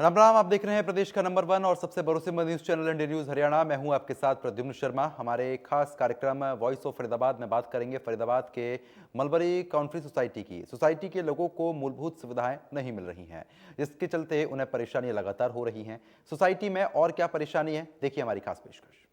राम राम। आप देख रहे हैं प्रदेश का नंबर 1 और सबसे भरोसेमंद news channel India news Haryana. मैं हूं आपके साथ प्रद्युम्न शर्मा। हमारे खास कार्यक्रम वॉइस ऑफ फरीदाबाद में बात करेंगे फरीदाबाद के मलबरी काउंटी सोसाइटी की। सोसाइटी के लोगों को मूलभूत सुविधाएं नहीं मिल रही हैं, जिसके चलते उन्हें परेशानियां लगातार हो रही हैं। सोसाइटी में और क्या परेशानी है, देखिए हमारी खास पेशकश।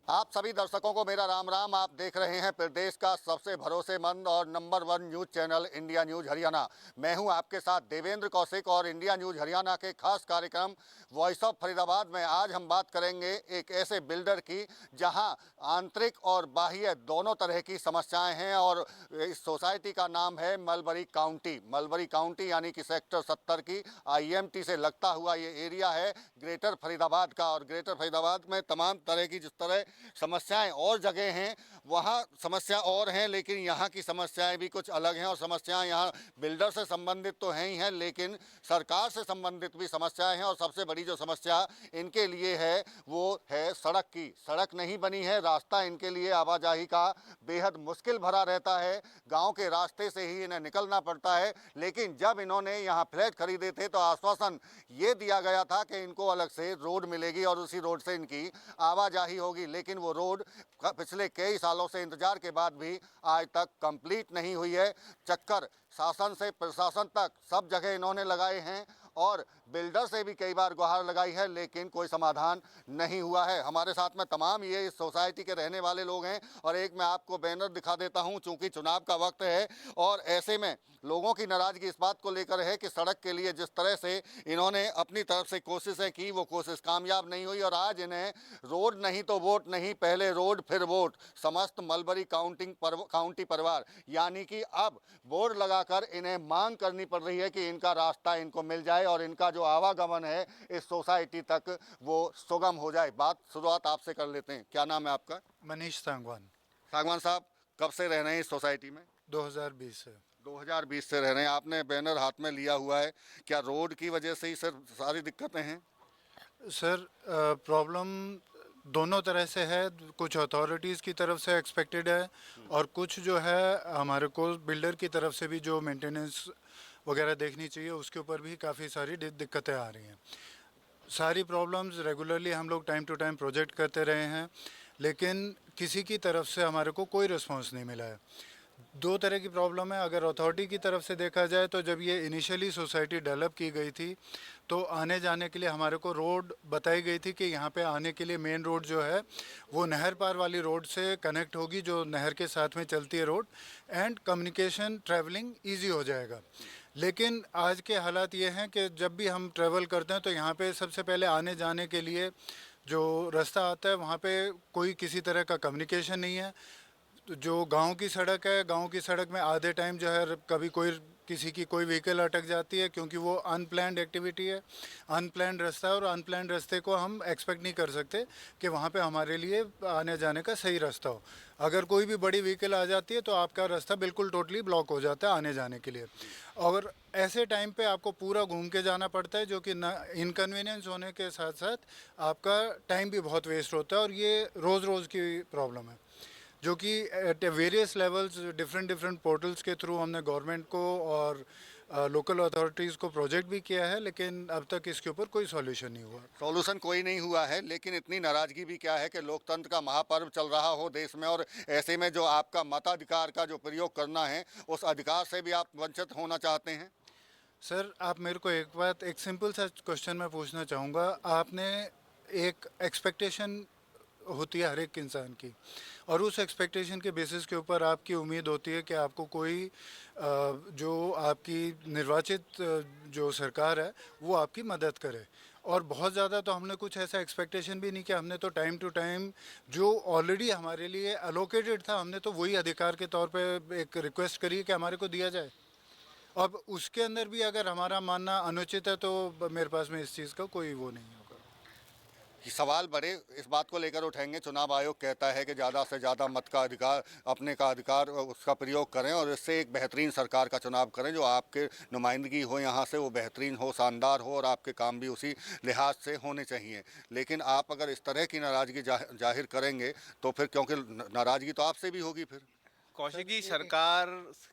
आप सभी दर्शकों को मेरा राम राम। आप देख रहे हैं प्रदेश का सबसे भरोसेमंद और number 1 news channel India news Haryana. मैं हूं आपके साथ देवेंद्र कौशिक और इंडिया न्यूज़ हरियाणा के खास कार्यक्रम वॉइस ऑफ फरीदाबाद में आज हम बात करेंगे एक ऐसे बिल्डर की जहां आंतरिक और बाह्य दोनों तरह की समस्याएं हैं। और इस सोसाइटी का नाम है मलबरी काउंटी। मलबरी काउंटी यानी कि सेक्टर 70 की IMT से लगता हुआ ये एरिया है ग्रेटर फरीदाबाद का। और ग्रेटर फरीदाबाद में तमाम तरह की जिस तरह समस्याएं और जगह हैं वहाँ समस्या और हैं, लेकिन यहाँ की समस्याएं भी कुछ अलग हैं। और समस्याएं यहाँ बिल्डर से संबंधित तो हैं ही हैं, लेकिन सरकार से संबंधित भी समस्याएं हैं। और सबसे बड़ी जो समस्या इनके लिए है वो है सड़क की। सड़क नहीं बनी है, रास्ता इनके लिए आवाजाही का बेहद मुश्किल भरा रहता है। गांव के रास्ते से ही इन्हें निकलना पड़ता है। लेकिन जब इन्होंने यहाँ फ्लैट खरीदे थे तो आश्वासन ये दिया गया था कि इनको अलग से रोड मिलेगी और उसी रोड से इनकी आवाजाही होगी। लेकिन वो रोड पिछले कई सालों से इंतजार के बाद भी आज तक कंप्लीट नहीं हुई है। चक्कर शासन से प्रशासन तक सब जगह इन्होंने लगाए हैं और बिल्डर से भी कई बार गुहार लगाई है, लेकिन कोई समाधान नहीं हुआ है। हमारे साथ में तमाम ये इस सोसाइटी के रहने वाले लोग हैं। और एक मैं आपको बैनर दिखा देता हूं, चूंकि चुनाव का वक्त है और ऐसे में लोगों की नाराजगी इस बात को लेकर है कि सड़क के लिए जिस तरह से इन्होंने अपनी तरफ से कोशिशें की वो कोशिश कामयाब नहीं हुई। और आज इन्हें रोड नहीं तो वोट नहीं, पहले रोड फिर वोट। समस्त मलबरी काउंटी परिवार यानी कि अब बोर्ड लगाकर इन्हें मांग करनी पड़ रही है कि इनका रास्ता इनको मिल जाए और इनका जो आवागमन है इस सोसाइटी तक वो सुगम हो जाए। शुरुआत आपसे कर लेते हैं। क्या नाम है आपका? मनीष सांगवान। सागवान साहब, कब से रह रहे हैं इस सोसाइटी में? 2020 से। 2020 से रह रहे हैं। आपने बैनर हाथ में लिया हुआ है, क्या रोड की वजह से ही सर सारी दिक्कतें हैं? सर प्रॉब्लम दोनों तरह से है। कुछ अथॉरिटीज़ की तरफ से एक्सपेक्टेड है और कुछ जो है हमारे को बिल्डर की तरफ से भी जो मेंटेनेंस वगैरह देखनी चाहिए उसके ऊपर भी काफ़ी सारी दिक्कतें आ रही हैं। सारी प्रॉब्लम्स रेगुलरली हम लोग टाइम टू टाइम प्रोजेक्ट करते रहे हैं, लेकिन किसी की तरफ से हमारे को कोई रिस्पांस नहीं मिला है। दो तरह की प्रॉब्लम है। अगर अथॉरिटी की तरफ से देखा जाए तो जब ये इनिशियली सोसाइटी डेवलप की गई थी तो आने जाने के लिए हमारे को रोड बताई गई थी कि यहाँ पे आने के लिए मेन रोड जो है वो नहर पार वाली रोड से कनेक्ट होगी, जो नहर के साथ में चलती है road, and communication travelling easy हो जाएगा। लेकिन आज के हालात ये हैं कि जब भी हम ट्रैवल करते हैं तो यहाँ पे सबसे पहले आने जाने के लिए जो रास्ता आता है वहाँ पे कोई किसी तरह का कम्युनिकेशन नहीं है। तो जो गांव की सड़क है, गांव की सड़क में आधे टाइम जो है कभी कोई किसी की कोई व्हीकल अटक जाती है, क्योंकि वो अनप्लैंड एक्टिविटी है, अनप्लैंड रास्ता है। और अनप्लैंड रास्ते को हम एक्सपेक्ट नहीं कर सकते कि वहाँ पे हमारे लिए आने जाने का सही रास्ता हो। अगर कोई भी बड़ी व्हीकल आ जाती है तो आपका रास्ता बिल्कुल टोटली ब्लॉक हो जाता है आने जाने के लिए। और ऐसे टाइम पे आपको पूरा घूम के जाना पड़ता है, जो कि ना इनकन्वीनियंस होने के साथ साथ आपका टाइम भी बहुत वेस्ट होता है। और ये रोज़ रोज़ की प्रॉब्लम है, जो कि at various levels different different portals के थ्रू हमने गवर्नमेंट को और लोकल अथॉरिटीज़ को प्रोजेक्ट भी किया है, लेकिन अब तक इसके ऊपर कोई सॉल्यूशन नहीं हुआ। सॉल्यूशन कोई नहीं हुआ है, लेकिन इतनी नाराजगी भी क्या है कि लोकतंत्र का महापर्व चल रहा हो देश में और ऐसे में जो आपका मताधिकार का जो प्रयोग करना है उस अधिकार से भी आप वंचित होना चाहते हैं। सर आप मेरे को एक बात, एक सिंपल सा क्वेश्चन मैं पूछना चाहूँगा। आपने एक एक्सपेक्टेशन होती है हर एक इंसान की, और उस एक्सपेक्टेशन के बेसिस के ऊपर आपकी उम्मीद होती है कि आपको कोई जो आपकी निर्वाचित जो सरकार है वो आपकी मदद करे। और बहुत ज़्यादा तो हमने कुछ ऐसा एक्सपेक्टेशन भी नहीं किया। हमने तो टाइम टू टाइम जो ऑलरेडी हमारे लिए अलोकेटेड था, हमने तो वही अधिकार के तौर पे एक रिक्वेस्ट करी कि हमारे को दिया जाए। अब उसके अंदर भी अगर हमारा मानना अनुचित है तो मेरे पास में इस चीज़ का कोई वो नहीं होगा। कि सवाल बड़े इस बात को लेकर उठेंगे। चुनाव आयोग कहता है कि ज़्यादा से ज़्यादा मत का अधिकार, अपने का अधिकार उसका प्रयोग करें और इससे एक बेहतरीन सरकार का चुनाव करें जो आपके नुमाइंदगी हो यहाँ से वो बेहतरीन हो, शानदार हो और आपके काम भी उसी लिहाज से होने चाहिए। लेकिन आप अगर इस तरह की नाराज़गी जाहिर करेंगे तो फिर, क्योंकि नाराज़गी तो आपसे भी होगी फिर। कौशिक जी, सरकार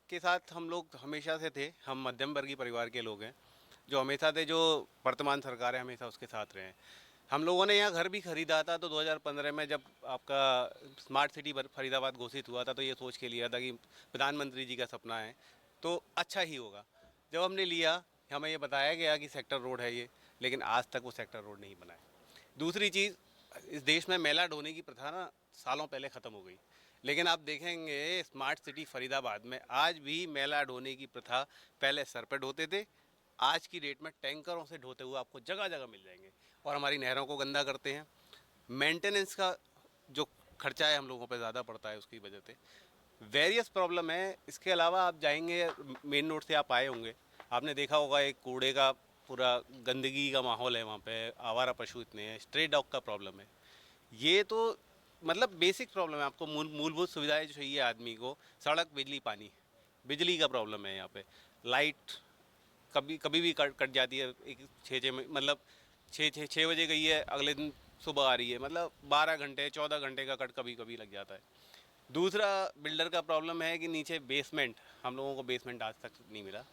के साथ हम लोग हमेशा से थे। हम मध्यम वर्गीय परिवार के लोग हैं। जो हमेशा से जो वर्तमान सरकार है हमेशा उसके साथ रहे हैं। हम लोगों ने यहाँ घर भी खरीदा था तो 2015 में जब आपका स्मार्ट सिटी फरीदाबाद घोषित हुआ था तो ये सोच के लिया था कि प्रधानमंत्री जी का सपना है तो अच्छा ही होगा। जब हमने लिया हमें ये बताया गया कि सेक्टर रोड है ये, लेकिन आज तक वो सेक्टर रोड नहीं बना है। दूसरी चीज़, इस देश में मेला ढोने की प्रथा ना सालों पहले ख़त्म हो गई, लेकिन आप देखेंगे स्मार्ट सिटी फरीदाबाद में आज भी मेला ढोने की प्रथा पहले सर पे ढोते थे, आज की डेट में टैंकरों से ढोते हुए आपको जगह जगह मिल जाएंगे और हमारी नहरों को गंदा करते हैं। मेंटेनेंस का जो खर्चा है हम लोगों पे ज़्यादा पड़ता है, उसकी वजह से वेरियस प्रॉब्लम है। इसके अलावा आप जाएंगे मेन रोड से आप आए होंगे, आपने देखा होगा एक कूड़े का पूरा गंदगी का माहौल है वहाँ पे, आवारा पशु इतने हैं, स्ट्रे डॉग का प्रॉब्लम है। ये तो मतलब बेसिक प्रॉब्लम है। आपको मूलभूत सुविधाएं जो चाहिए आदमी को, सड़क, बिजली, पानी, बिजली का प्रॉब्लम है यहाँ पे। लाइट कभी कभी भी कट जाती है, एक मतलब छः बजे गई है, अगले दिन सुबह आ रही है, मतलब 12 घंटे 14 घंटे का कट कभी कभी लग जाता है। दूसरा बिल्डर का प्रॉब्लम है कि नीचे बेसमेंट, हम लोगों को बेसमेंट आज तक नहीं मिला,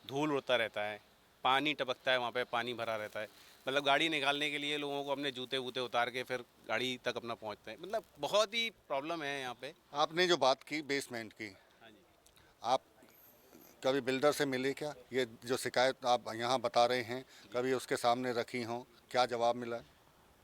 धूल उड़ता रहता है, पानी टपकता है वहाँ पे, पानी भरा रहता है, मतलब गाड़ी निकालने के लिए लोगों को अपने जूते वूते उतार के फिर गाड़ी तक अपना पहुँचते हैं, मतलब बहुत ही प्रॉब्लम है यहाँ पे। आपने जो बात की बेसमेंट की, हाँ जी। आप कभी बिल्डर से मिले क्या? ये जो शिकायत आप यहाँ बता रहे हैं, कभी उसके सामने रखी हों, क्या जवाब मिला?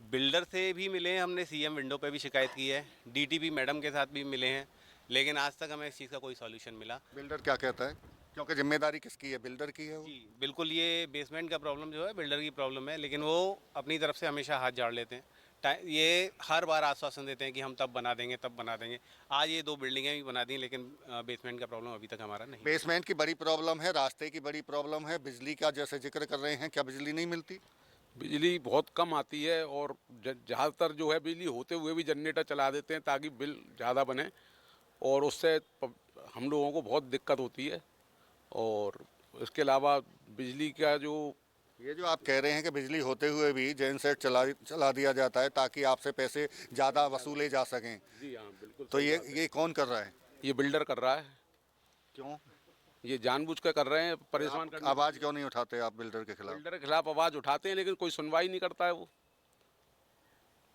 बिल्डर से भी मिले हैं, हमने सीएम विंडो पे भी शिकायत की है, डीटीपी मैडम के साथ भी मिले हैं, लेकिन आज तक हमें इस चीज़ का कोई सॉल्यूशन मिला। बिल्डर क्या कहता है? क्योंकि जिम्मेदारी किसकी है? बिल्डर की है वो। जी बिल्कुल, ये बेसमेंट का प्रॉब्लम जो है बिल्डर की प्रॉब्लम है, लेकिन वो अपनी तरफ से हमेशा हाथ झाड़ लेते हैं। ये हर बार आश्वासन देते हैं कि हम तब बना देंगे तब बना देंगे। आज ये 2 बिल्डिंगें भी बना दी, लेकिन बेसमेंट का प्रॉब्लम अभी तक हमारा नहीं। बेसमेंट की बड़ी प्रॉब्लम है, रास्ते की बड़ी प्रॉब्लम है, बिजली का जैसे जिक्र कर रहे हैं, क्या बिजली नहीं मिलती? बिजली बहुत कम आती है और ज़्यादातर जो है बिजली होते हुए भी जनरेटर चला देते हैं ताकि बिल ज़्यादा बने, और उससे हम लोगों को बहुत दिक्कत होती है। और इसके अलावा बिजली का जो ये जो आप कह रहे हैं कि बिजली होते हुए भी जेन सेट चला दिया जाता है ताकि आपसे पैसे ज़्यादा वसूले जा सकें, जी हाँ बिल्कुल तो सही बात है। ये कौन कर रहा है? ये बिल्डर कर रहा है, क्यों? ये जानबूझ कर कर रहे हैं परेशान आप करने। आवाज़ क्यों नहीं उठाते आप बिल्डर के खिलाफ? बिल्डर के खिलाफ आवाज़ उठाते हैं लेकिन कोई सुनवाई नहीं करता है वो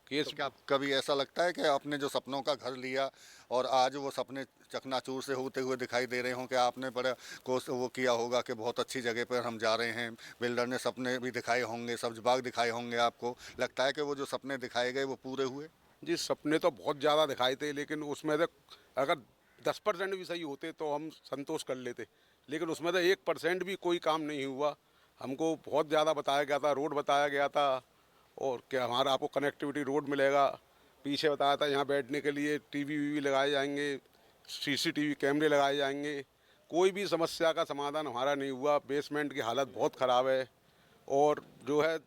केस। तो क्या कभी ऐसा लगता है कि आपने जो सपनों का घर लिया और आज वो सपने चकनाचूर से होते हुए दिखाई दे रहे हों, कि आपने बड़ा वो किया होगा कि बहुत अच्छी जगह पर हम जा रहे हैं, बिल्डर ने सपने भी दिखाए होंगे, सब्ज बाग दिखाए होंगे, आपको लगता है कि वो जो सपने दिखाए गए वो पूरे हुए? जी सपने तो बहुत ज़्यादा दिखाए थे, लेकिन उसमें से अगर 10% भी सही होते तो हम संतोष कर लेते, लेकिन उसमें से 1% भी कोई काम नहीं हुआ। हमको बहुत ज़्यादा बताया गया था, रोड बताया गया था, और क्या हमारा आपको कनेक्टिविटी रोड मिलेगा, पीछे बताया था यहाँ बैठने के लिए टीवी वीवी लगाए जाएंगे, सीसीटीवी कैमरे लगाए जाएंगे। कोई भी समस्या का समाधान हमारा नहीं हुआ। बेसमेंट की हालत बहुत ख़राब है, और जो है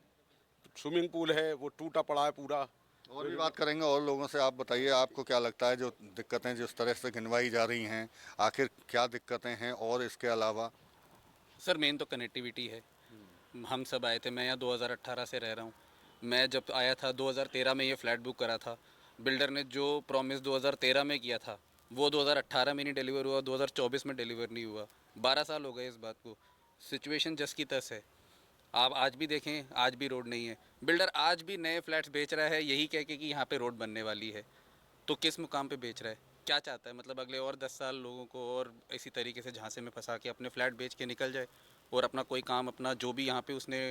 स्विमिंग पूल है वो टूटा पड़ा है पूरा। और भी बात करेंगे और लोगों से। आप बताइए, आपको क्या लगता है जो दिक्कतें जिस तरह से गिनवाई जा रही हैं, आखिर क्या दिक्कतें हैं? और इसके अलावा सर मेन तो कनेक्टिविटी है। हम सब आए थे, मैं यहाँ 2018 से रह रहा हूँ। मैं जब आया था 2013 में ये फ्लैट बुक करा था। बिल्डर ने जो प्रॉमिस 2013 में किया था वो 2018 में नहीं डिलीवर हुआ, 2024 में डिलीवर नहीं हुआ। 12 साल हो गए इस बात को। सिचुएशन जस की तस है। आप आज भी देखें, आज भी रोड नहीं है। बिल्डर आज भी नए फ्लैट्स बेच रहा है यही कह के कि यहाँ पे रोड बनने वाली है। तो किस मुकाम पे बेच रहा है, क्या चाहता है? मतलब अगले और 10 साल लोगों को और इसी तरीके से झांसे में फंसा के अपने फ्लैट बेच के निकल जाए और अपना कोई काम, अपना जो भी यहाँ पे उसने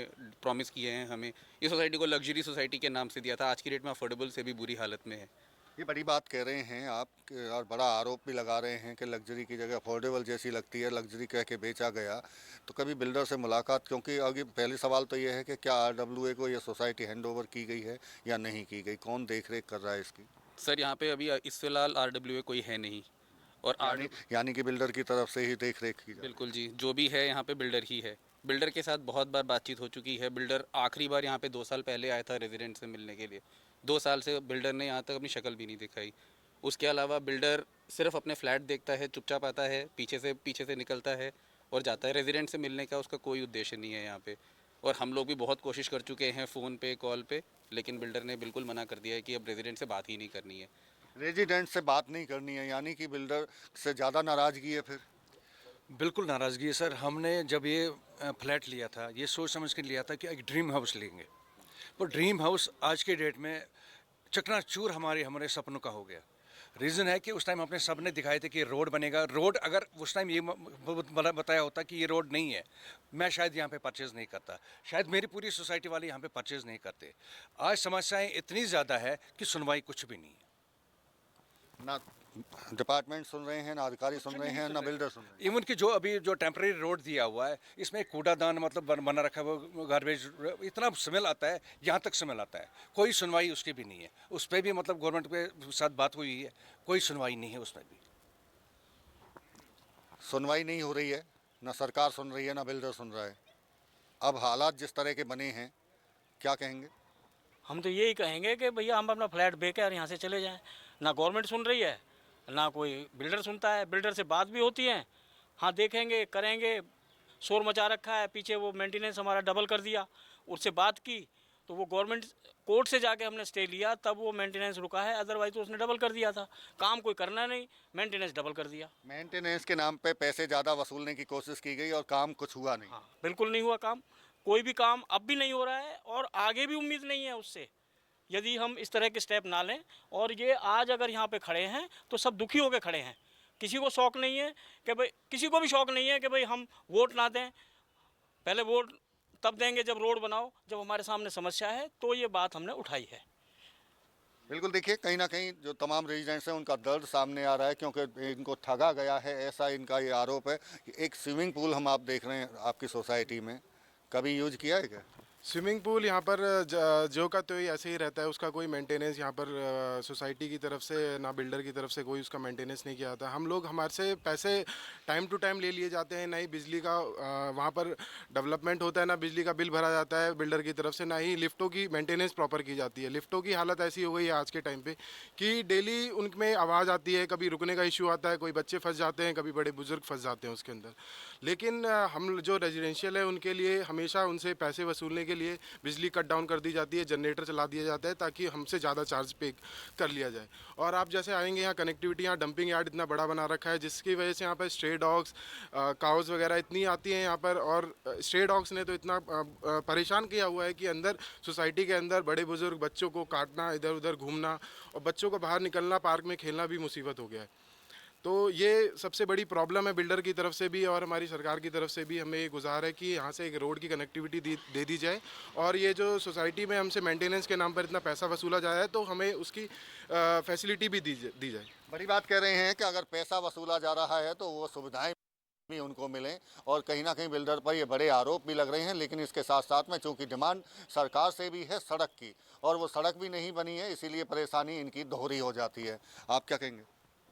प्रॉमिस किए हैं हमें। इस सोसाइटी को लग्जरी सोसाइटी के नाम से दिया था, आज की डेट में अफोर्डेबल से भी बुरी हालत में है। ये बड़ी बात कह रहे हैं आप और बड़ा आरोप भी लगा रहे हैं कि लग्जरी की जगह अफोर्डेबल जैसी लगती है, लग्जरी कह के बेचा गया। तो कभी बिल्डर से मुलाकात, क्योंकि अभी पहली सवाल तो ये है कि क्या आरडब्ल्यूए को ये सोसाइटी हैंडओवर की गई है या नहीं की गई? कौन देख रेख कर रहा है इसकी? सर यहाँ पे अभी इस फिलहाल RWA कोई है नहीं, और यानी कि बिल्डर की तरफ से ही देख रेख की जाए। बिल्कुल जी, जो भी है यहाँ पे बिल्डर ही है। बिल्डर के साथ बहुत बार बातचीत हो चुकी है। बिल्डर आखिरी बार यहाँ पे 2 साल पहले आया था रेजिडेंट से मिलने के लिए। 2 साल से बिल्डर ने यहाँ तक अपनी शक्ल भी नहीं दिखाई। उसके अलावा बिल्डर सिर्फ अपने फ्लैट देखता है, चुपचाप आता है, पीछे से निकलता है और जाता है। रेजिडेंट से मिलने का उसका कोई उद्देश्य नहीं है यहाँ पे। और हम लोग भी बहुत कोशिश कर चुके हैं फ़ोन पे, कॉल पे, लेकिन बिल्डर ने बिल्कुल मना कर दिया है कि अब रेजिडेंट से बात ही नहीं करनी है। रेजिडेंट से बात नहीं करनी है, यानी कि बिल्डर से ज़्यादा नाराज़गी है फिर? बिल्कुल नाराज़गी है सर। हमने जब ये फ्लैट लिया था, ये सोच समझ के लिया था कि एक ड्रीम हाउस लेंगे, पर ड्रीम हाउस आज के डेट में चकनाचूर हमारे सपनों का हो गया। रीज़न है कि उस टाइम अपने सपने दिखाए थे कि रोड बनेगा। रोड अगर उस टाइम ये बताया होता कि ये रोड नहीं है, मैं शायद यहाँ पे परचेज़ नहीं करता, शायद मेरी पूरी सोसाइटी वाले यहाँ पे परचेज़ नहीं करते। आज समस्याएं इतनी ज़्यादा है कि सुनवाई कुछ भी नहीं है। ना डिपार्टमेंट सुन रहे हैं, ना अधिकारी सुन रहे हैं, ना बिल्डर सुन रहे हैं। इवन कि जो अभी जो टेम्परेरी रोड दिया हुआ है, इसमें कूड़ादान मतलब बना रखा है, वो गार्बेज, इतना स्मेल आता है, यहाँ तक स्मेल आता है, कोई सुनवाई उसकी भी नहीं है। उस पर भी मतलब गवर्नमेंट के साथ बात हुई है, कोई सुनवाई नहीं है उसमें भी। सुनवाई नहीं हो रही है, ना सरकार सुन रही है, ना बिल्डर सुन रहा है। अब हालात जिस तरह के बने हैं, क्या कहेंगे? हम तो यही कहेंगे कि भैया हम अपना फ्लैट बेकार यहाँ से चले जाएं। ना गवर्नमेंट सुन रही है, ना कोई बिल्डर सुनता है। बिल्डर से बात भी होती है, हाँ देखेंगे करेंगे, शोर मचा रखा है, पीछे वो मेंटेनेंस हमारा डबल कर दिया। उससे बात की तो वो गवर्नमेंट कोर्ट से जाके हमने स्टे लिया, तब वो मेंटेनेंस रुका है, अदरवाइज तो उसने डबल कर दिया था। काम कोई करना नहीं, मेंटेनेंस डबल कर दिया। मेंटेनेंस के नाम पे पैसे ज़्यादा वसूलने की कोशिश की गई और काम कुछ हुआ नहीं। हाँ बिल्कुल नहीं हुआ काम, कोई भी काम अब भी नहीं हो रहा है और आगे भी उम्मीद नहीं है उससे, यदि हम इस तरह के स्टेप ना लें। और ये आज अगर यहाँ पे खड़े हैं तो सब दुखी होकर खड़े हैं। किसी को शौक नहीं है कि भाई, किसी को भी शौक नहीं है कि भाई हम वोट ना दें। पहले वोट तब देंगे जब रोड बनाओ, जब हमारे सामने समस्या है तो ये बात हमने उठाई है। बिल्कुल, देखिए कहीं ना कहीं जो तमाम रेजिडेंट्स हैं उनका दर्द सामने आ रहा है, क्योंकि इनको ठगा गया है, ऐसा इनका ये आरोप है। एक स्विमिंग पूल हम आप देख रहे हैं आपकी सोसाइटी में, कभी यूज किया है क्या? स्विमिंग पूल यहाँ पर जो का तो ही ऐसे ही रहता है, उसका कोई मेंटेनेंस यहाँ पर सोसाइटी की तरफ से ना बिल्डर की तरफ से कोई उसका मेंटेनेंस नहीं किया जाता। हम लोग हमारे से पैसे टाइम टू टाइम ले लिए जाते हैं, ना ही बिजली का वहाँ पर डेवलपमेंट होता है, ना बिजली का बिल भरा जाता है बिल्डर की तरफ से, ना ही लिफ्टों की मेंटेनेंस प्रॉपर की जाती है। लिफ्टों की हालत ऐसी हो गई है आज के टाइम पर कि डेली उनमें आवाज़ आती है, कभी रुकने का इशू आता है, कोई बच्चे फंस जाते हैं, कभी बड़े बुजुर्ग फंस जाते हैं उसके अंदर। लेकिन हम जो रेजिडेंशियल है उनके लिए हमेशा उनसे पैसे वसूलने के लिए बिजली कट डाउन कर दी जाती है, जनरेटर चला दिया जाता है ताकि हमसे ज़्यादा चार्ज पे कर लिया जाए। और आप जैसे आएंगे यहाँ कनेक्टिविटी, यहाँ डंपिंग यार्ड इतना बड़ा बना रखा है जिसकी वजह से यहाँ पर स्ट्रे डॉग्स, काउज वगैरह इतनी आती हैं यहाँ पर। और स्ट्रे डॉग्स ने तो इतना परेशान किया हुआ है कि अंदर सोसाइटी के अंदर बड़े बुजुर्ग बच्चों को काटना, इधर उधर घूमना और बच्चों को बाहर निकलना, पार्क में खेलना भी मुसीबत हो गया है। तो ये सबसे बड़ी प्रॉब्लम है बिल्डर की तरफ से भी और हमारी सरकार की तरफ से भी। हमें ये गुजार है कि यहाँ से एक रोड की कनेक्टिविटी दे दी जाए और ये जो सोसाइटी में हमसे मेंटेनेंस के नाम पर इतना पैसा वसूला जाए तो हमें उसकी फैसिलिटी भी दी जाए। बड़ी बात कह रहे हैं कि अगर पैसा वसूला जा रहा है तो वो सुविधाएं भी उनको मिलें, और कहीं ना कहीं बिल्डर पर ये बड़े आरोप भी लग रहे हैं। लेकिन इसके साथ साथ में चूंकि डिमांड सरकार से भी है सड़क की, और वो सड़क भी नहीं बनी है, इसीलिए परेशानी इनकी दोहरी हो जाती है। आप क्या कहेंगे?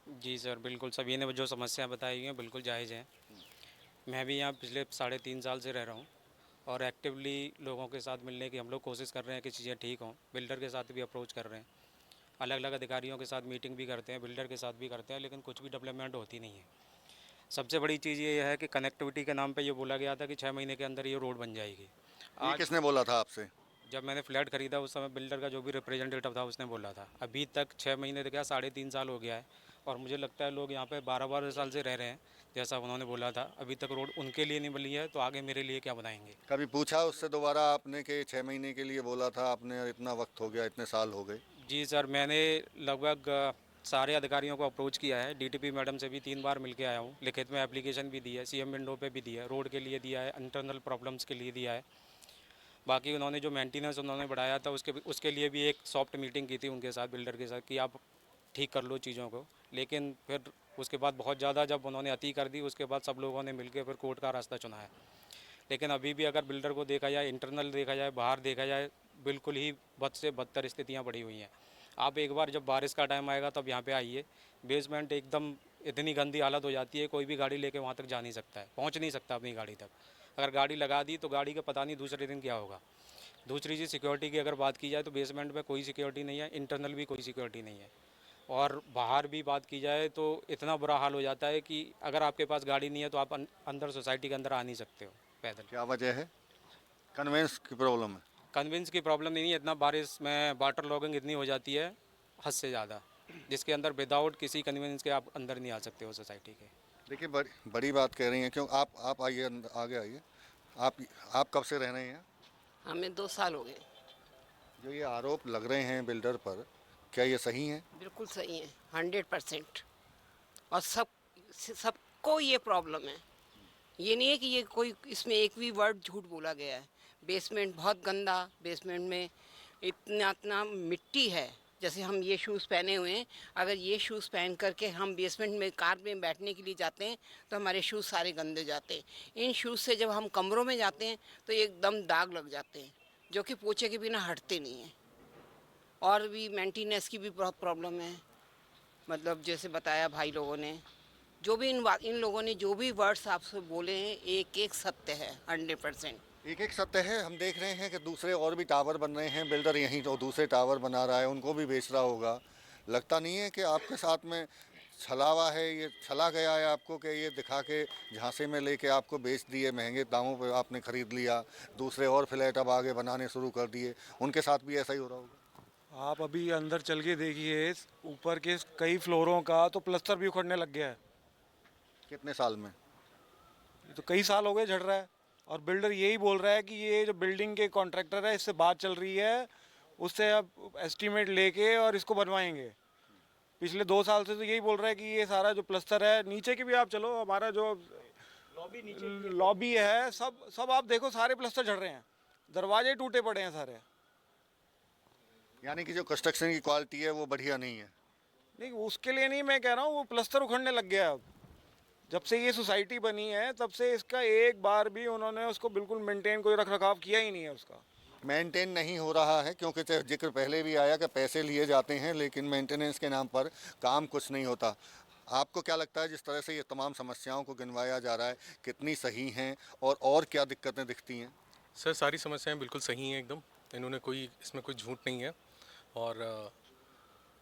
जी सर, बिल्कुल सभी ने जो समस्याएं बताई हुई हैं बिल्कुल जायज़ हैं। मैं भी यहाँ पिछले 3.5 साल से रह रहा हूँ और एक्टिवली लोगों के साथ मिलने की हम लोग कोशिश कर रहे हैं कि चीज़ें ठीक हों। बिल्डर के साथ भी अप्रोच कर रहे हैं, अलग अलग अधिकारियों के साथ मीटिंग भी करते हैं, बिल्डर के साथ भी करते हैं, लेकिन कुछ भी डेवलपमेंट होती नहीं है। सबसे बड़ी चीज़ ये है कि कनेक्टिविटी के नाम पर ये बोला गया था कि 6 महीने के अंदर ये रोड बन जाएगी। ये किसने बोला था आपसे? जब मैंने फ्लैट खरीदा उस समय बिल्डर का जो भी रिप्रेजेंटेटिव था उसने बोला था। अभी तक 6 महीने तो क्या 3.5 साल हो गया है और मुझे लगता है लोग यहाँ पे 12 साल से रह रहे हैं, जैसा उन्होंने बोला था। अभी तक रोड उनके लिए नहीं बनी है तो आगे मेरे लिए क्या बनाएंगे? कभी पूछा उससे दोबारा आपने कि 6 महीने के लिए बोला था आपने, इतना वक्त हो गया, इतने साल हो गए? जी सर, मैंने लगभग सारे अधिकारियों को अप्रोच किया है। डीटीपी मैडम से भी 3 बार मिल के आया हूँ, लिखित में एप्लीकेशन भी दी है, सीएम विंडो पे भी दिया है, रोड के लिए दिया है, इंटरनल प्रॉब्लम्स के लिए दिया है। बाकी उन्होंने जो मेंटेनेंस उन्होंने बढ़ाया था उसके लिए भी एक सॉफ्ट मीटिंग की थी उनके साथ, बिल्डर के साथ, कि आप ठीक कर लो चीज़ों को। लेकिन फिर उसके बाद बहुत ज़्यादा जब उन्होंने अति कर दी, उसके बाद सब लोगों ने मिलकर फिर कोर्ट का रास्ता चुना है। लेकिन अभी भी अगर बिल्डर को देखा जाए, इंटरनल देखा जाए, बाहर देखा जाए, बिल्कुल ही बद से बदतर स्थितियाँ बढ़ी हुई हैं। आप एक बार जब बारिश का टाइम आएगा तब यहाँ पे आइए, बेसमेंट एकदम इतनी गंदी हालत हो जाती है, कोई भी गाड़ी लेके वहाँ तक जा नहीं सकता है, पहुँच नहीं सकता अपनी गाड़ी तक। अगर गाड़ी लगा दी तो गाड़ी का पता नहीं दूसरे दिन क्या होगा। दूसरी चीज़ सिक्योरिटी की अगर बात की जाए तो बेसमेंट में कोई सिक्योरिटी नहीं है, इंटरनल भी कोई सिक्योरिटी नहीं है। और बाहर भी बात की जाए तो इतना बुरा हाल हो जाता है कि अगर आपके पास गाड़ी नहीं है तो आप अंदर सोसाइटी के अंदर आ नहीं सकते हो पैदल। क्या वजह है? कन्वेंस की प्रॉब्लम है? कन्विंस की प्रॉब्लम नहीं है, इतना बारिश में वाटर लॉगिंग इतनी हो जाती है हद से ज़्यादा, जिसके अंदर विदाउट किसी कन्विंस के आप अंदर नहीं आ सकते हो सोसाइटी के। देखिए बड़ी बात कह रही हैं, क्यों आप आइए आगे आइए। आप कब से रह रहे हैं? हमें 2 साल हो गए। जो ये आरोप लग रहे हैं बिल्डर पर, क्या ये सही हैं? बिल्कुल सही है, 100%। और सबको ये प्रॉब्लम है। ये नहीं है कि ये कोई इसमें एक भी वर्ड झूठ बोला गया है। बेसमेंट बहुत गंदा, बेसमेंट में इतना मिट्टी है। जैसे हम ये शूज़ पहने हुए हैं, अगर ये शूज़ पहन करके हम बेसमेंट में कार में बैठने के लिए जाते हैं तो हमारे शूज़ सारे गंदे जाते हैं। इन शूज़ से जब हम कमरों में जाते हैं तो एकदम दाग लग जाते हैं, जो कि पोछे के बिना हटते नहीं हैं। और भी मेंटेनेंस की भी बहुत प्रॉब्लम है। मतलब जैसे बताया भाई लोगों ने, जो भी इन लोगों ने जो भी वर्ड्स आपसे बोले हैं, एक एक सत्य है, 100%। एक एक सत्य है। हम देख रहे हैं कि दूसरे और भी टावर बन रहे हैं, बिल्डर यहीं तो दूसरे टावर बना रहा है, उनको भी बेच रहा होगा। लगता नहीं है कि आपके साथ में छलावा है, ये छला गया है आपको कि ये दिखा के झांसे में लेके आपको बेच दिए, महंगे दामों पे आपने ख़रीद लिया, दूसरे और फ्लैट अब आगे बनाने शुरू कर दिए, उनके साथ भी ऐसा ही हो रहा होगा? आप अभी अंदर चल के देखिए, ऊपर के कई फ्लोरों का तो प्लस्तर भी उखड़ने लग गया है। कितने साल में? ये तो कई साल हो गए झड़ रहा है। और बिल्डर यही बोल रहा है कि ये जो बिल्डिंग के कॉन्ट्रैक्टर है, इससे बात चल रही है, उससे अब एस्टीमेट लेके और इसको बनवाएंगे। पिछले 2 साल से तो यही बोल रहा है कि ये सारा जो प्लस्तर है, नीचे के भी आप चलो, हमारा जो लॉबी है, सब आप देखो, सारे प्लस्तर झड़ रहे हैं, दरवाजे टूटे पड़े हैं सारे। यानी कि जो कंस्ट्रक्शन की क्वालिटी है वो बढ़िया नहीं है। नहीं, उसके लिए नहीं मैं कह रहा हूँ, वो प्लस्तर उखड़ने लग गया अब। जब से ये सोसाइटी बनी है तब से इसका एक बार भी उन्होंने उसको बिल्कुल मेंटेन, कोई रख रखाव किया ही नहीं है उसका। मेंटेन नहीं हो रहा है, क्योंकि जिक्र पहले भी आया कि पैसे लिए जाते हैं लेकिन मेंटेनेंस के नाम पर काम कुछ नहीं होता। आपको क्या लगता है जिस तरह से ये तमाम समस्याओं को गिनवाया जा रहा है, कितनी सही हैं और क्या दिक्कतें दिखती हैं? सर, सारी समस्याएं बिल्कुल सही हैं एकदम। इन्होंने इसमें कोई झूठ नहीं है। और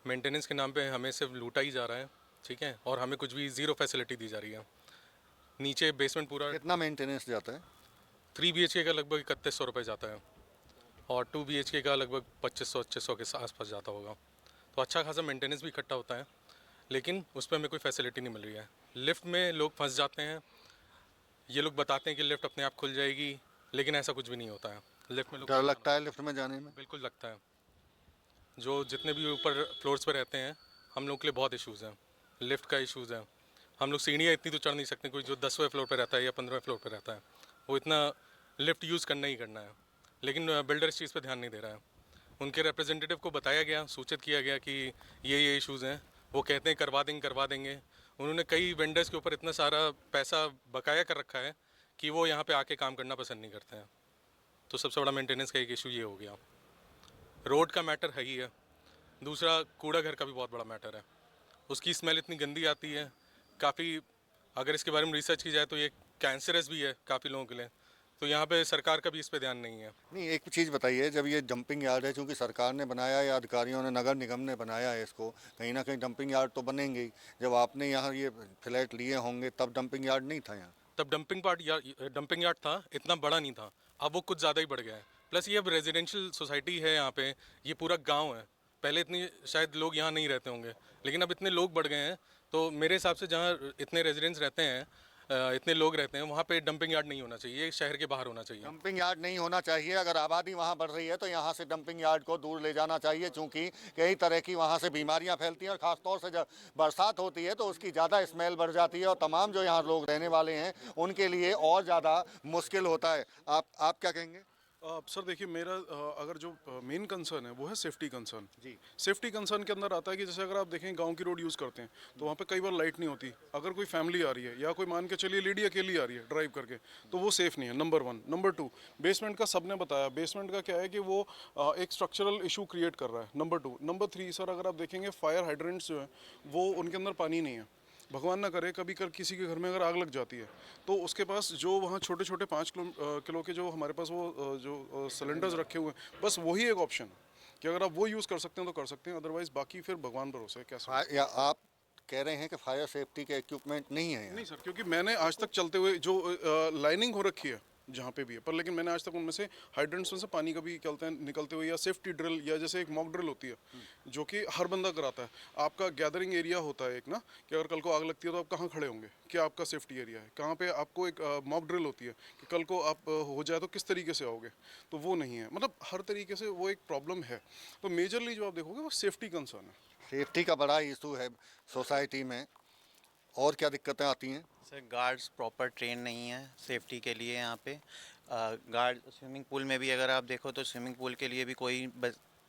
मेंटेनेंस के नाम पे हमें सिर्फ लूटा ही जा रहा है, ठीक है, और हमें कुछ भी ज़ीरो फैसिलिटी दी जा रही है। नीचे बेसमेंट पूरा कितना मेंटेनेंस जाता है? 3 BHK का लगभग 3100 रुपये जाता है और 2 BHK का लगभग 2500-2600 के आसपास जाता होगा। तो अच्छा खासा मेंटेनेंस भी इकट्ठा होता है, लेकिन उस पर हमें कोई फैसिलिटी नहीं मिल रही है। लिफ्ट में लोग फंस जाते हैं। ये लोग बताते हैं कि लिफ्ट अपने आप खुल जाएगी, लेकिन ऐसा कुछ भी नहीं होता है। लिफ्ट में डर लगता है लिफ्ट में जाने में? बिल्कुल लगता है। जो जितने भी ऊपर फ्लोर्स पर रहते हैं, हम लोग के लिए बहुत इश्यूज़ हैं। लिफ्ट का इश्यूज़ है। हम लोग सीढ़ियाँ इतनी तो चढ़ नहीं सकते। कोई जो 10वें फ्लोर पर रहता है या 15वें फ्लोर पर रहता है, वो इतना लिफ्ट यूज़ करना ही करना है। लेकिन बिल्डर इस चीज़ पर ध्यान नहीं दे रहा है। उनके रिप्रेजेंटेटिव को बताया गया, सूचित किया गया कि ये इश्यूज़ हैं। वो कहते हैं करवा देंगे। उन्होंने कई वेंडर्स के ऊपर इतना सारा पैसा बकाया कर रखा है कि वो यहाँ पे आके काम करना पसंद नहीं करते हैं। तो सबसे बड़ा मेंटेनेंस का एक इशू ये हो गया। रोड का मैटर है ही है। दूसरा, कूड़ा घर का भी बहुत बड़ा मैटर है। उसकी स्मेल इतनी गंदी आती है, काफ़ी, अगर इसके बारे में रिसर्च की जाए तो ये कैंसरस भी है काफ़ी लोगों के लिए। तो यहाँ पे सरकार का भी इस पे ध्यान नहीं है। नहीं, एक चीज़ बताइए, जब ये डंपिंग यार्ड है, चूँकि सरकार ने बनाया या अधिकारियों ने, नगर निगम ने बनाया है इसको, कहीं ना कहीं डंपिंग यार्ड तो बनेंगे ही। जब आपने यहाँ ये फ्लैट लिए होंगे तब डंपिंग यार्ड नहीं था यहाँ? तब डंपिंग यार्ड था, इतना बड़ा नहीं था। अब वो कुछ ज़्यादा ही बढ़ गया है। प्लस ये अब रेजिडेंशियल सोसाइटी है यहाँ पे, ये पूरा गाँव है। पहले इतनी शायद लोग यहाँ नहीं रहते होंगे, लेकिन अब इतने लोग बढ़ गए हैं। तो मेरे हिसाब से जहाँ इतने रेजिडेंट्स रहते हैं, इतने लोग रहते हैं, वहाँ पे डंपिंग यार्ड नहीं होना चाहिए। शहर के बाहर होना चाहिए। डंपिंग यार्ड नहीं होना चाहिए। अगर आबादी वहाँ बढ़ रही है तो यहाँ से डंपिंग यार्ड को दूर ले जाना चाहिए, क्योंकि कई तरह की वहाँ से बीमारियाँ फैलती हैं और ख़ासतौर से जब बरसात होती है तो उसकी ज़्यादा स्मेल बढ़ जाती है और तमाम जो यहाँ लोग रहने वाले हैं उनके लिए और ज़्यादा मुश्किल होता है। आप क्या कहेंगे? सर देखिए, मेरा अगर जो मेन कंसर्न है वो है सेफ्टी कंसर्न। जी। सेफ्टी कंसर्न के अंदर आता है कि जैसे अगर आप देखें गांव की रोड यूज़ करते हैं तो वहाँ पे कई बार लाइट नहीं होती। अगर कोई फैमिली आ रही है या कोई मान के चलिए लेडी अकेली आ रही है ड्राइव करके, तो वो सेफ़ नहीं है, नंबर 1। नंबर 2, बेसमेंट का सबने बताया, बेसमेंट का क्या है कि वो एक स्ट्रक्चरल इशू क्रिएट कर रहा है, नंबर 2। नंबर 3 सर, अगर आप देखेंगे फायर हाइड्रेंट्स जो है वो उनके अंदर पानी नहीं है। भगवान ना करे कभी किसी के घर में अगर आग लग जाती है तो उसके पास जो वहाँ छोटे छोटे 5 किलो के जो हमारे पास वो जो सिलेंडर्स रखे हुए हैं, बस वही एक ऑप्शन है कि अगर आप वो यूज़ कर सकते हैं तो कर सकते हैं, अदरवाइज़ बाकी फिर भगवान भरोसे कैसे। या आप कह रहे हैं कि फायर सेफ्टी के इक्विपमेंट नहीं है यहाँ? नहीं सर, क्योंकि मैंने आज तक चलते हुए जो लाइनिंग हो रखी है जहाँ पे भी है, पर लेकिन मैंने आज तक उनमें से हाइड्रेंट्स में से पानी कभी निकलते हुए या सेफ्टी ड्रिल या जैसे एक मॉक ड्रिल होती है जो कि हर बंदा कराता है, आपका गैदरिंग एरिया होता है एक ना, कि अगर कल को आग लगती है तो आप कहाँ खड़े होंगे, क्या आपका सेफ्टी एरिया है, कहाँ पे आपको एक मॉक ड्रिल होती है कि कल को आप हो जाए तो किस तरीके से आओगे, तो वो नहीं है। मतलब हर तरीके से वो एक प्रॉब्लम है। तो मेजरली जो आप देखोगे वो सेफ्टी कंसर्न है। सेफ्टी का बड़ा इशू है सोसाइटी में। और क्या दिक्कतें आती हैं? सर गार्ड्स प्रॉपर ट्रेन नहीं है सेफ्टी के लिए यहाँ पे। गार्ड स्विमिंग पूल में भी अगर आप देखो तो स्विमिंग पूल के लिए भी कोई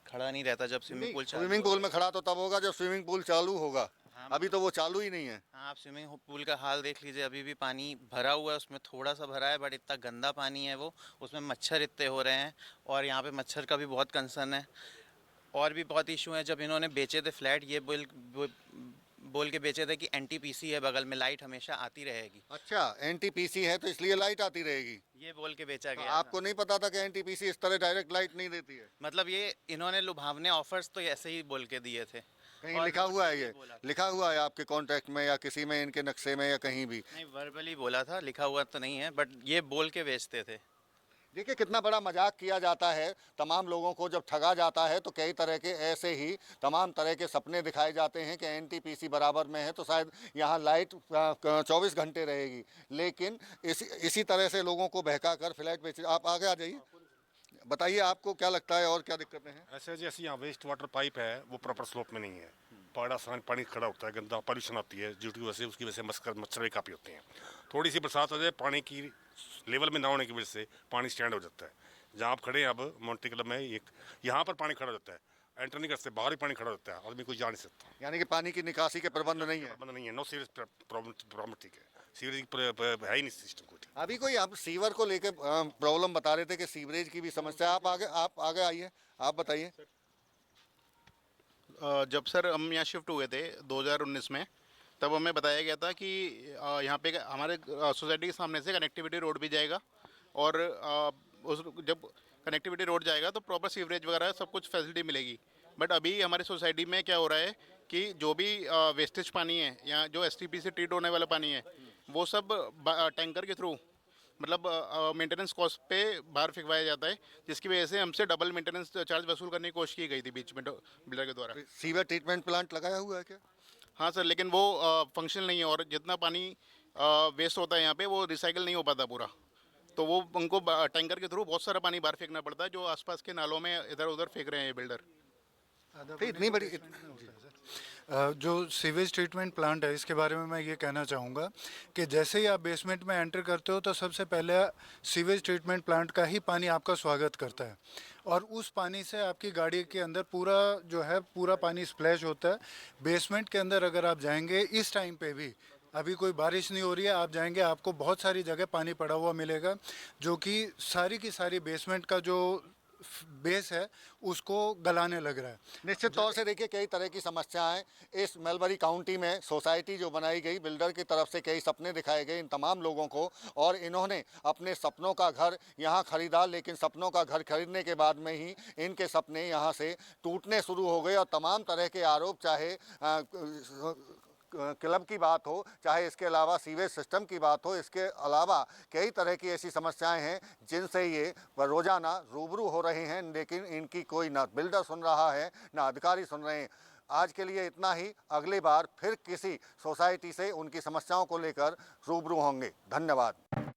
खड़ा नहीं रहता जब स्विमिंग पूल में खड़ा तो तब होगा जब स्विमिंग पूल चालू होगा। हाँ, अभी तो वो चालू ही नहीं है। हाँ, आप स्विमिंग पूल का हाल देख लीजिए, अभी भी पानी भरा हुआ है, उसमें थोड़ा सा भरा है बट इतना गंदा पानी है वो, उसमें मच्छर इतने हो रहे हैं और यहाँ पे मच्छर का भी बहुत कंसर्न है। और भी बहुत इशू है, जब इन्होंने बेचे थे फ्लैट ये बोल के बेचे थे कि एनटीपीसी है बगल में, लाइट हमेशा आती रहेगी। अच्छा, एनटीपीसी है तो इसलिए लाइट आती रहेगी, ये बोल के बेचा तो गया। आपको नहीं पता था कि एनटीपीसी इस तरह डायरेक्ट लाइट नहीं देती है? मतलब ये इन्होंने लुभावने ऑफर्स तो ऐसे ही बोल के दिए थे। कहीं लिखा हुआ है ये? लिखा हुआ है आपके कॉन्ट्रैक्ट में या किसी में, इनके नक्शे में या कहीं भी? नहीं, वर्बली बोला था, लिखा हुआ तो नहीं है, बट ये बोल के बेचते थे। देखिए कितना बड़ा मजाक किया जाता है तमाम लोगों को, जब ठगा जाता है तो कई तरह के ऐसे ही तमाम तरह के सपने दिखाए जाते हैं कि एनटीपीसी बराबर में है तो शायद यहाँ लाइट 24 घंटे रहेगी, लेकिन इसी तरह से लोगों को बहका कर फ्लैट बेच। आप आगे आ जाइए, बताइए आपको क्या लगता है और क्या दिक्कतें हैं? ऐसे जैसे यहाँ वेस्ट वाटर पाइप है वो प्रॉपर स्लोप में नहीं है, बड़ा आसान पानी खड़ा होता है, गंदा पॉल्यूशन आती है जिसकी वजह से उसकी वजह से मच्छर भी काफ़ी होते हैं। थोड़ी सी बरसात हो जाए पानी की लेवल में ना होने की वजह से पानी स्टैंड हो जाता है। जहाँ आप खड़े हैं अब मोंटी क्लब में, एक यहाँ पर पानी खड़ा होता है, एंटर नहीं करते, बाहर ही पानी खड़ा होता है, आदमी कोई जा नहीं सकता। यानी कि पानी की निकासी के प्रबंध नहीं है? प्रबंध नहीं है, नो सीरियस प्रॉब्लम, ठीक है, सीवरेज है ही नहीं सिस्टम को। अभी कोई आप सीवर को लेकर प्रॉब्लम बता रहे थे कि सीवरेज की भी समस्या। आप आगे आइए, आप बताइए। जब सर हम यहाँ शिफ्ट हुए थे 2019 में, तब हमें बताया गया था कि यहाँ पे हमारे सोसाइटी के सामने से कनेक्टिविटी रोड भी जाएगा और जब कनेक्टिविटी रोड जाएगा तो प्रॉपर सीवरेज वगैरह सब कुछ फैसिलिटी मिलेगी। बट अभी हमारी सोसाइटी में क्या हो रहा है कि जो भी वेस्टेज पानी है या जो एसटीपी से ट्रीट होने वाला पानी है वो सब टैंकर के थ्रू मतलब मेंटेनेंस कॉस्ट पे बाहर फेंकवाया जाता है, जिसकी वजह से हमसे डबल मेंटेनेंस चार्ज वसूल करने की कोशिश की गई थी बीच में बिल्डर के द्वारा। सीवर ट्रीटमेंट प्लांट लगाया हुआ है क्या? हाँ सर, लेकिन वो फंक्शनल नहीं है और जितना पानी वेस्ट होता है यहाँ पे वो रिसाइकिल नहीं हो पाता पूरा, तो वो उनको टैंकर के थ्रू बहुत सारा पानी बाहर फेंकना पड़ता है जो आसपास के नालों में इधर उधर फेंक रहे हैं ये बिल्डर। इतनी बड़ी जो सीवेज ट्रीटमेंट प्लांट है इसके बारे में मैं ये कहना चाहूँगा कि जैसे ही आप बेसमेंट में एंटर करते हो तो सबसे पहले सीवेज ट्रीटमेंट प्लांट का ही पानी आपका स्वागत करता है और उस पानी से आपकी गाड़ी के अंदर पूरा पानी स्प्लैश होता है। बेसमेंट के अंदर अगर आप जाएंगे इस टाइम पे भी, अभी कोई बारिश नहीं हो रही है, आप जाएंगे आपको बहुत सारी जगह पानी पड़ा हुआ मिलेगा जो कि सारी की सारी बेसमेंट का जो बेस है उसको गलाने लग रहा है। निश्चित तौर से देखिए कई तरह की समस्याएं इस मेलबरी काउंटी में सोसाइटी जो बनाई गई बिल्डर की तरफ से, कई सपने दिखाए गए इन तमाम लोगों को और इन्होंने अपने सपनों का घर यहाँ खरीदा, लेकिन सपनों का घर खरीदने के बाद में ही इनके सपने यहाँ से टूटने शुरू हो गए और तमाम तरह के आरोप, चाहे क्लब की बात हो, चाहे इसके अलावा सीवेज सिस्टम की बात हो, इसके अलावा कई तरह की ऐसी समस्याएं हैं जिनसे ये रोज़ाना रूबरू हो रहे हैं, लेकिन इनकी कोई ना बिल्डर सुन रहा है ना अधिकारी सुन रहे हैं। आज के लिए इतना ही, अगली बार फिर किसी सोसाइटी से उनकी समस्याओं को लेकर रूबरू होंगे। धन्यवाद।